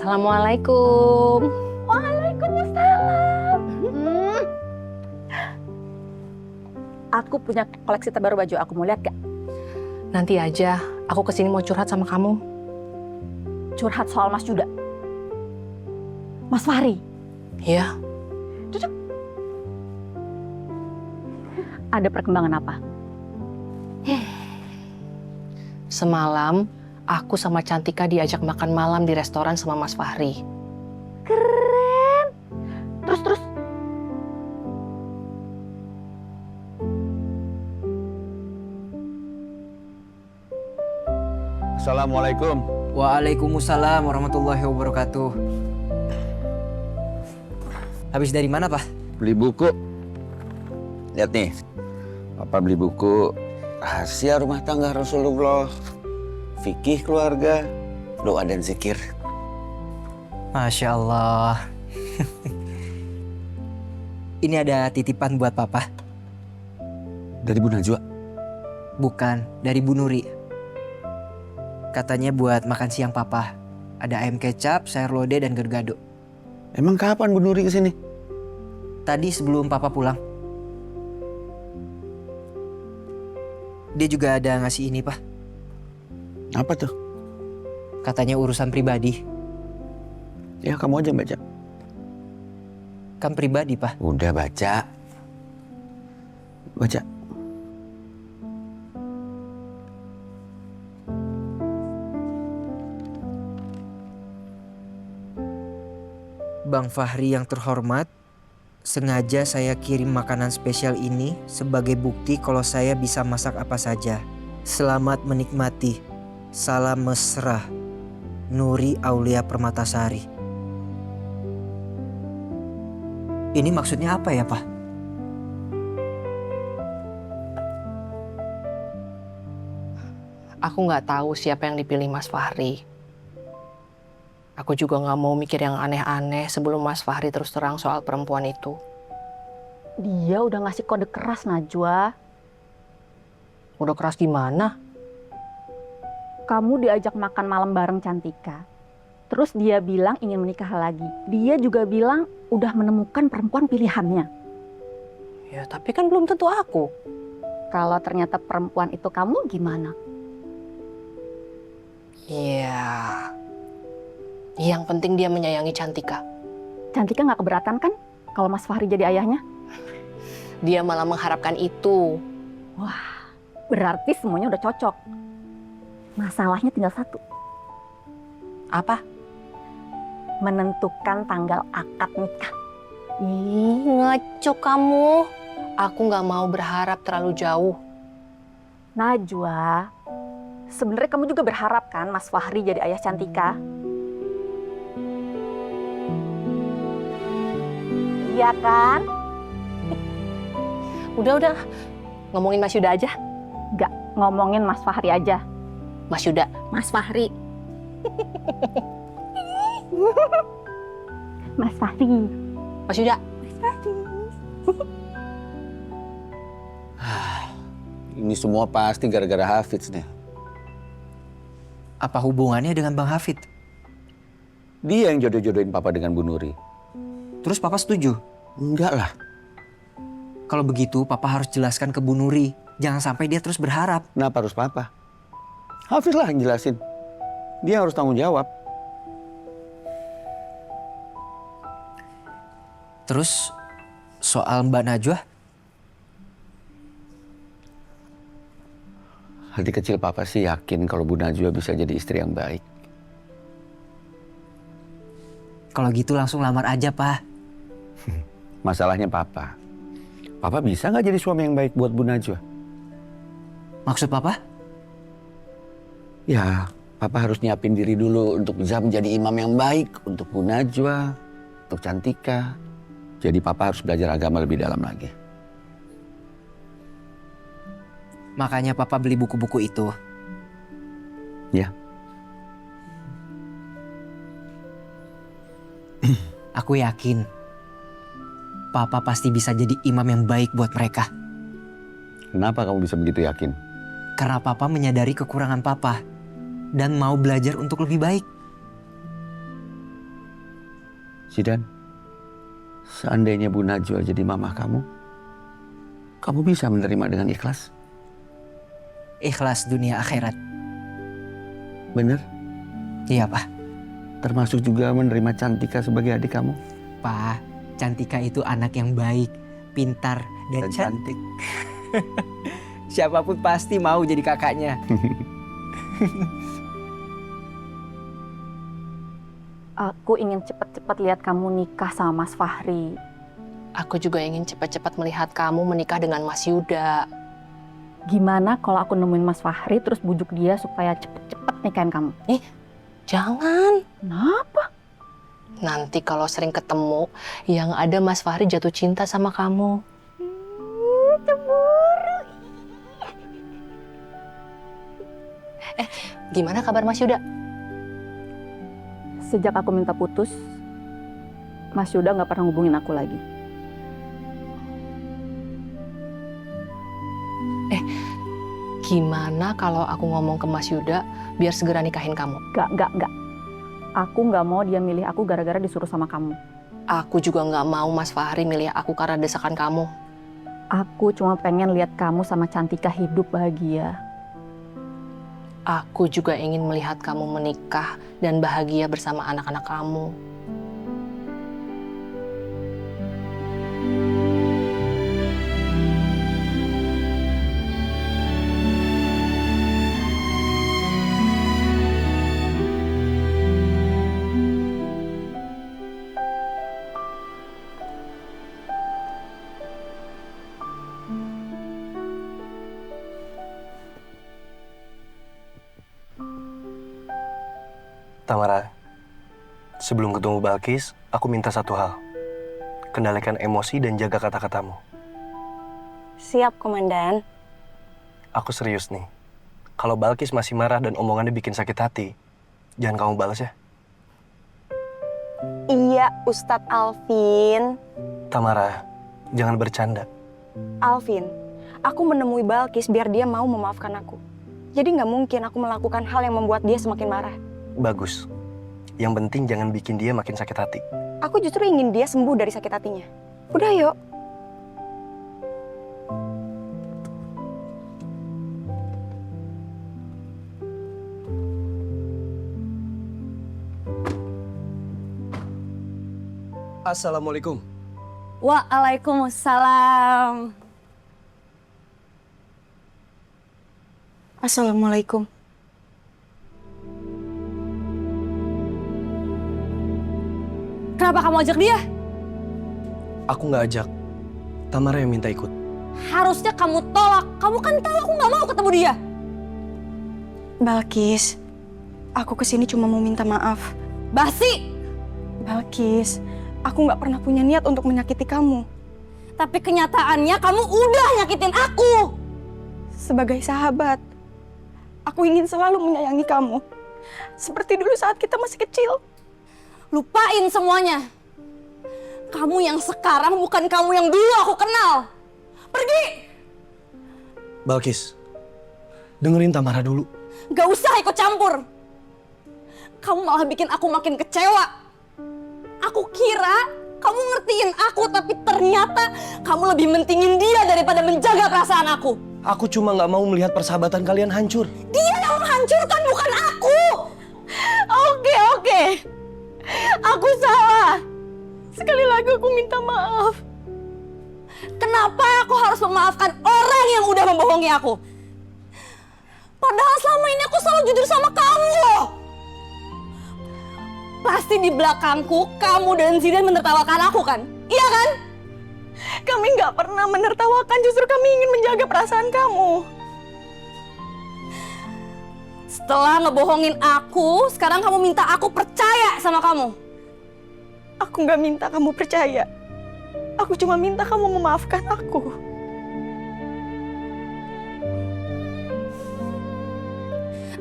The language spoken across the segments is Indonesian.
Assalamualaikum. Waalaikumsalam. Aku punya koleksi terbaru baju. Aku mau lihat gak? Nanti aja, aku kesini mau curhat sama kamu. Curhat soal Mas Juda. Mas Fahri. Iya. Duduk. Ada perkembangan apa? Semalam, aku sama Cantika diajak makan malam di restoran sama Mas Fahri. Keren. Terus. Assalamualaikum. Waalaikumsalam warahmatullahi wabarakatuh. Habis dari mana, Pak? Beli buku. Lihat nih. Papa beli buku Rahasia Rumah Tangga Rasulullah, Fikih Keluarga, Doa dan Zikir. Masya Allah. Ini ada titipan buat Papa. Dari Bu Najwa. Bukan, dari Bu Nuri. Katanya buat makan siang Papa. Ada ayam kecap, sayur lodeh, dan gado-gado. Emang kapan Bu Nuri kesini? Tadi sebelum Papa pulang. Dia juga ada ngasih ini, Pak. Apa tuh? Katanya urusan pribadi. Ya kamu aja baca. Kan pribadi, Pak. Udah baca. Baca. Bang Fahri yang terhormat, sengaja saya kirim makanan spesial ini sebagai bukti kalau saya bisa masak apa saja. Selamat menikmati. Salam mesra. Nuri Aulia Permatasari. Ini maksudnya apa ya, Pak? Aku nggak tahu siapa yang dipilih Mas Fahri. Aku juga nggak mau mikir yang aneh-aneh sebelum Mas Fahri terus terang soal perempuan itu. Dia udah ngasih kode keras, Najwa. Udah keras gimana? Kamu diajak makan malam bareng Cantika. Terus dia bilang ingin menikah lagi. Dia juga bilang udah menemukan perempuan pilihannya. Ya tapi kan belum tentu aku. Kalau ternyata perempuan itu kamu gimana? Iya. Yang penting dia menyayangi Cantika. Cantika nggak keberatan kan kalau Mas Fahri jadi ayahnya? Dia malah mengharapkan itu. Berarti semuanya udah cocok. Masalahnya tinggal satu. Apa? Menentukan tanggal akad nikah. Ih, ngaco kamu. Aku nggak mau berharap terlalu jauh. Najwa, sebenarnya kamu juga berharap kan Mas Fahri jadi ayah Cantika? Iya kan? Udah. Ngomongin Mas Yuda aja. Nggak, ngomongin Mas Fahri aja. Mas Yuda. Mas Fahri. Mas Fahri. Mas Yuda. Mas Fahri. Ini semua pasti gara-gara Hafidz nih. Apa hubungannya dengan Bang Hafid? Dia yang jodoh-jodohin Papa dengan Bu Nuri. Terus Papa setuju? Enggak lah. Kalau begitu Papa harus jelaskan ke Bu Nuri. Jangan sampai dia terus berharap. Kenapa harus Papa? Hafidz lah yang jelasin. Dia harus tanggung jawab. Terus soal Mbak Najwa? Hati kecil Papa sih yakin kalau Bu Najwa bisa jadi istri yang baik. Kalau gitu langsung lamar aja, Pak. Masalahnya Papa. Papa bisa nggak jadi suami yang baik buat Bu Najwa? Maksud Papa? Ya, Papa harus nyiapin diri dulu untuk bisa menjadi imam yang baik untuk Bu Najwa, untuk Cantika. Jadi Papa harus belajar agama lebih dalam lagi. Makanya Papa beli buku-buku itu. Ya. Aku yakin Papa pasti bisa jadi imam yang baik buat mereka. Kenapa kamu bisa begitu yakin? Karena Papa menyadari kekurangan Papa dan mau belajar untuk lebih baik. Zidan, seandainya Bu Najwa jadi mama kamu bisa menerima dengan ikhlas? Ikhlas dunia akhirat. Bener? Iya, Pak. Termasuk juga menerima Cantika sebagai adik kamu? Pak, Cantika itu anak yang baik, pintar, dan cantik. Siapapun pasti mau jadi kakaknya. Aku ingin cepat-cepat lihat kamu nikah sama Mas Fahri. Aku juga ingin cepat-cepat melihat kamu menikah dengan Mas Yuda. Gimana kalau aku nemuin Mas Fahri terus bujuk dia supaya cepet-cepet nikahin kamu? Jangan. Kenapa? Nanti kalau sering ketemu, yang ada Mas Fahri jatuh cinta sama kamu. Cemburu. Gimana kabar Mas Yuda? Sejak aku minta putus, Mas Yuda nggak pernah hubungin aku lagi. Gimana kalau aku ngomong ke Mas Yuda biar segera nikahin kamu? Nggak. Aku nggak mau dia milih aku gara-gara disuruh sama kamu. Aku juga nggak mau Mas Fahri milih aku karena desakan kamu. Aku cuma pengen lihat kamu sama Cantika hidup bahagia. Aku juga ingin melihat kamu menikah dan bahagia bersama anak-anak kamu. Tamara, sebelum ketemu Balkis, aku minta satu hal. Kendalikan emosi dan jaga kata-katamu. Siap, Komandan. Aku serius nih. Kalau Balkis masih marah dan omongannya bikin sakit hati, jangan kamu balas ya. Iya, Ustadz Alvin. Tamara, jangan bercanda. Alvin, aku menemui Balkis biar dia mau memaafkan aku. Jadi nggak mungkin aku melakukan hal yang membuat dia semakin marah. Bagus. Yang penting jangan bikin dia makin sakit hati. Aku justru ingin dia sembuh dari sakit hatinya. Udah yuk. Assalamualaikum. Waalaikumsalam. Assalamualaikum. Kenapa kamu ajak dia? Aku nggak ajak. Tamara yang minta ikut. Harusnya kamu tolak. Kamu kan tahu aku nggak mau ketemu dia. Balkis, aku kesini cuma mau minta maaf. Basi! Balkis, aku nggak pernah punya niat untuk menyakiti kamu. Tapi kenyataannya kamu udah nyakitin aku. Sebagai sahabat, aku ingin selalu menyayangi kamu. Seperti dulu saat kita masih kecil. Lupain semuanya. Kamu yang sekarang bukan kamu yang dulu aku kenal. Pergi! Balkis, dengerin Tamara dulu. Gak usah ikut campur. Kamu malah bikin aku makin kecewa. Aku kira kamu ngertiin aku, tapi ternyata kamu lebih mentingin dia daripada menjaga perasaan aku. Aku cuma nggak mau melihat persahabatan kalian hancur. Dia yang menghancurkan, bukan aku. Oke. Aku salah. Sekali lagi aku minta maaf. Kenapa aku harus memaafkan orang yang udah membohongi aku? Padahal selama ini aku selalu jujur sama kamu. Pasti di belakangku kamu dan Zidan menertawakan aku kan? Iya kan? Kami nggak pernah menertawakan, justru kami ingin menjaga perasaan kamu. Setelah ngebohongin aku, sekarang kamu minta aku percaya sama kamu. Aku nggak minta kamu percaya. Aku cuma minta kamu memaafkan aku.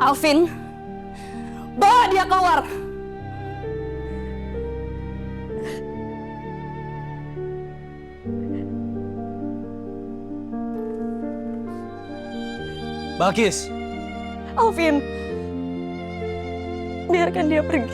Alvin, bawa dia keluar. Balkis, Alvin, biarkan dia pergi.